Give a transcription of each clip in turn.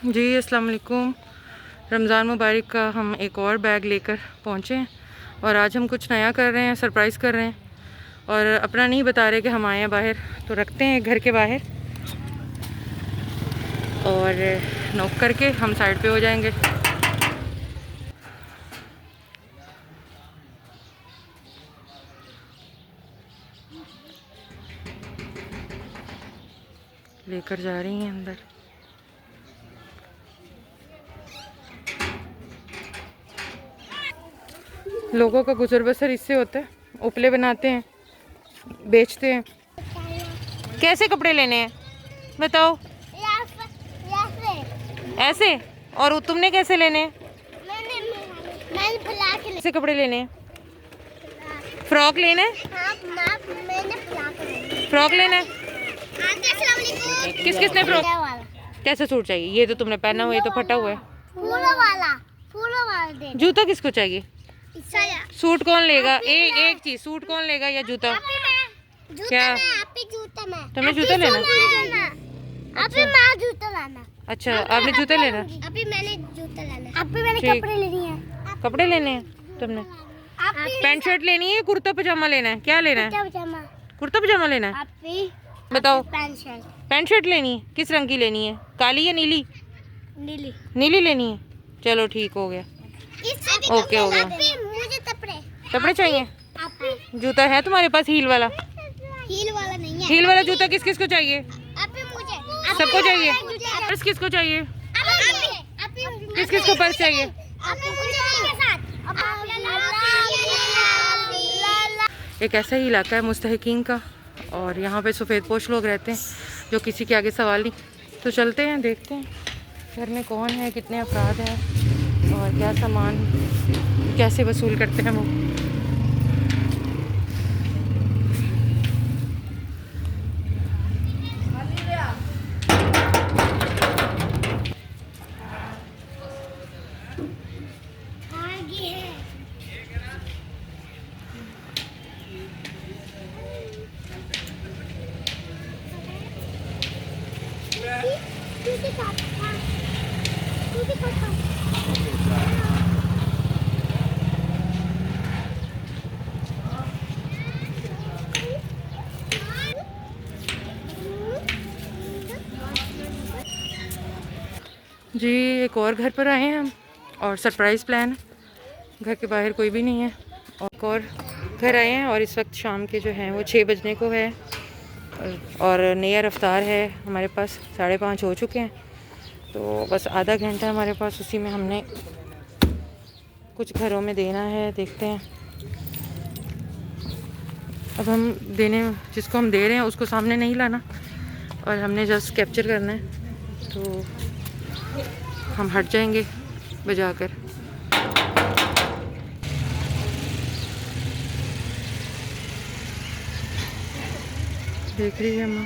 जी अस्सलाम वालेकुम। रमज़ान मुबारक का हम एक और बैग लेकर पहुँचे हैं और आज हम कुछ नया कर रहे हैं, सरप्राइज़ कर रहे हैं और अपना नहीं बता रहे कि हम आए हैं बाहर, तो रखते हैं घर के बाहर और नॉक करके हम साइड पे हो जाएंगे। लेकर जा रही हैं अंदर। लोगों का गुजर बसर इससे होता है, उपले बनाते हैं, बेचते हैं। कैसे कपड़े लेने हैं बताओ? ऐसे। और तुमने कैसे लेने हैं? मैंने कैसे कपड़े लेने हैं? फ्रॉक लेना है? फ्रॉक लेना है? किस किसने फ्रॉक? कैसा सूट चाहिए? ये तो तुमने पहना हुआ है, ये तो फटा हुआ है। फूलों वाला जूता किसको चाहिए? सूट कौन लेगा? एक चीज, सूट कौन लेगा या जूता? क्या तुम्हें जूता लेना? अच्छा आपने जूते लेना? अभी मैंने जूता लेना। अभी मैंने कपड़े लेनी है। कपड़े लेने हैं तुमने? पैंट शर्ट लेनी है, कुर्ता पजामा लेना है? क्या लेना है? कुर्ता पजामा लेना है? बताओ। पैंट शर्ट लेनी है? किस रंग की लेनी है? काली या नीली? नीली। नीली लेनी है, चलो ठीक हो गया। ओके हो गया। मुझे कपड़े चाहिए? जूता है तुम्हारे पास हील वाला? हील वाला नहीं है। हील वाला जूता किस किस को चाहिए? मुझे सबको चाहिए? पर्स किसको चाहिए? किस किस को पर्स चाहिए? एक ऐसा ही इलाका है मुस्तहिकीन का और यहाँ पे सफ़ेद पोश लोग रहते हैं जो किसी के आगे सवाल नहीं। तो चलते हैं, देखते हैं घर में कौन है, कितने अफराद हैं और क्या सामान कैसे वसूल करते हैं वो। जी एक और घर पर आए हैं हम और सरप्राइज़ प्लान है। घर के बाहर कोई भी नहीं है और एक और घर आए हैं और इस वक्त शाम के जो हैं वो 6 बजने को है और नया रफ्तार है हमारे पास। 5:30 हो चुके हैं, तो बस आधा घंटा हमारे पास, उसी में हमने कुछ घरों में देना है। देखते हैं अब हम देने, जिसको हम दे रहे हैं उसको सामने नहीं लाना और हमने जस्ट कैप्चर करना है, तो हम हट जाएंगे बजाकर। देख रही है अम्मा।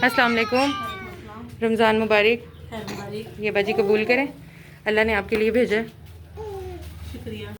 अस्सलाम वालेकुम, रमज़ान मुबारक। ये बाजी कबूल करें, अल्लाह ने आपके लिए भेजा है। शुक्रिया।